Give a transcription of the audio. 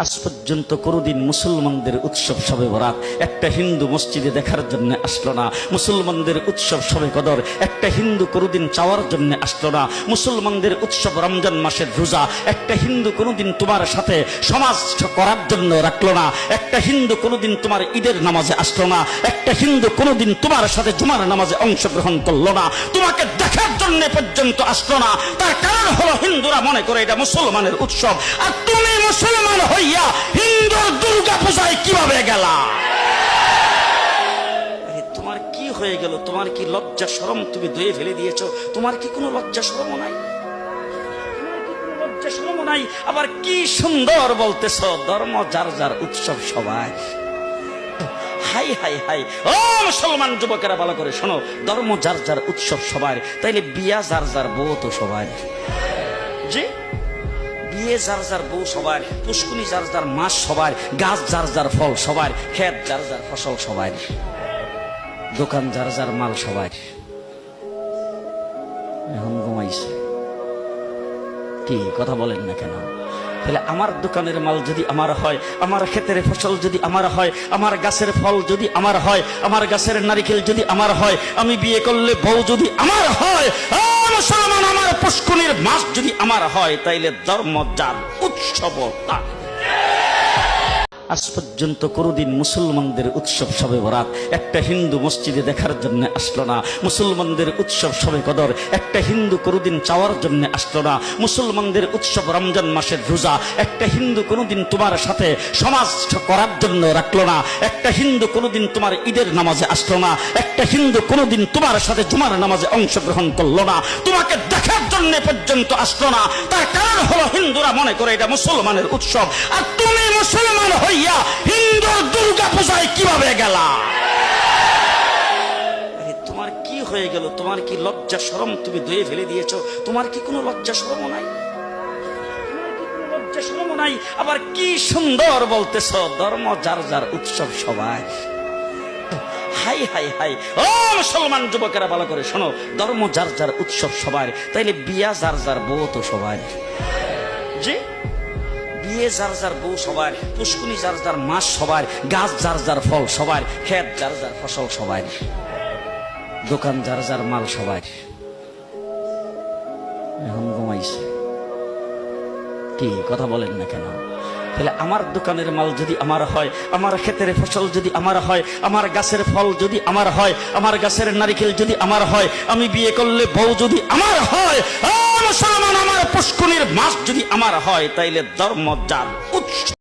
আজ পর্যন্ত কোনোদিন মুসলমানদের উৎসব শবে বরাত একটা হিন্দু মসজিদে দেখার জন্য আসলো না। মুসলমানদের উৎসব শবে কদর একটা হিন্দু কোনোদিন চাওয়ার জন্য আসলো না। মুসলমানদের উৎসব রমজান মাসের রোজা একটা হিন্দু কোনোদিন তোমার সাথে সমাজ করার জন্য রাখলো না। একটা হিন্দু কোনোদিন তোমার ঈদের নামাজে আসলো না। একটা হিন্দু কোনোদিন তোমার সাথে জুমার নামাজে অংশগ্রহণ করলো না। তোমাকে দেখার জন্য পর্যন্ত আসলো না। তার কারণ হলো হিন্দুরা মনে করে এটা মুসলমানের উৎসব, আর তুমি মুসলমান হইয়া হিন্দুর দুর্গা পূজায় কিভাবে গেলা? তোমার কি হয়ে গেল? তোমার কি লজ্জা শরম তুমি ধুয়ে ফেলে দিয়েছো? তোমার কি কোনো লজ্জা শরম নাই? লজ্জা শরম নাই? আবার কি সুন্দর বলতেছ, ধর্ম যার যার উৎসব সবাই। হাই হাই হাই, ও মুসলমান যুবকেরা ভালো করে শোনো, ধর্ম যার যার উৎসব সবার, তাইলে বিয়া যার যার বউ তো সবার। জি, বিয়ে যার যার বউ সবার, পুষ্কুনি যার যার মাস সবার, গাছ যার যার ফল সবার, ক্ষেত যার যার ফসল সবার, দোকান যার যার মাল সবার। এখন ঘুমাইছে কি কথা বলেন না কেন? তাহলে আমার দোকানের মাল যদি আমার হয়, আমার ক্ষেতের ফসল যদি আমার হয়, আমার গাছের ফল যদি আমার হয়, আমার গাছের নারিকেল যদি আমার হয়, আমি বিয়ে করলে বউ যদি আমার হয়, মুসলমান আমার পুষ্কুনির মাস যদি আমার হয়, তাইলে ধর্ম যার উৎসব তার। আজ পর্যন্ত কোনোদিন মুসলমানদের উৎসব শবে বরাত একটা হিন্দু মসজিদে দেখার জন্য আসলো না। মুসলমানদের উৎসব শবে কদর একটা হিন্দু কোনোদিন চাওয়ার জন্য আসলো না। মুসলমানদের উৎসব রমজান মাসের রোজা একটা হিন্দু কোনোদিন তোমার সাথে সমাজ করার জন্য রাখলো না। একটা হিন্দু কোনোদিন তোমার ঈদের নামাজে আসলো না। একটা হিন্দু কোনোদিন তোমার সাথে জুমার নামাজে অংশগ্রহণ করলো না। তোমাকে দেখার জন্য পর্যন্ত আসলো না। তার কারণ হলো হিন্দুরা মনে করে এটা মুসলমানের উৎসব, আর তুমি মুসলমান হইয়া হিন্দুর দুর্গা পূজায় কিভাবে গেলা? তোমার কি হয়ে গেল? তোমার কি লজ্জা শরম তুমি ধুয়ে ফেলে দিয়েছো? তোমার কি কোনো লজ্জা শরম নাই? লজ্জা শরম নাই? আবার কি সুন্দর বলতেছ, ধর্ম যার যার উৎসব সবাই। হাই হাই হাই, ও মুসলমান যুবকেরা ভালো করে শোনো, ধর্ম যার যার উৎসব সবার, তাইলে বিয়া যার যার বউ তো সবার। জি, বিয়ে যার যার বউ সবার, পুষ্কুনি যার যার মাস সবার, গাছ যার যার ফল সবার, ক্ষেত যার যার ফসল সবার, দোকান যার যার মাল সবার। এখন ঘুমাইছে কি কথা বলেন না কেন? তাহলে আমার দোকানের মাল যদি আমার হয়, আমার ক্ষেতের ফসল যদি আমার হয়, আমার গাছের ফল যদি আমার হয়, আমার গাছের নারিকেল যদি আমার হয়, আমি বিয়ে করলে বউ যদি আমার হয়, মুসলমান আমার পুষ্কুনির মাস যদি আমার হয়, তাইলে ধর্ম যার উৎস।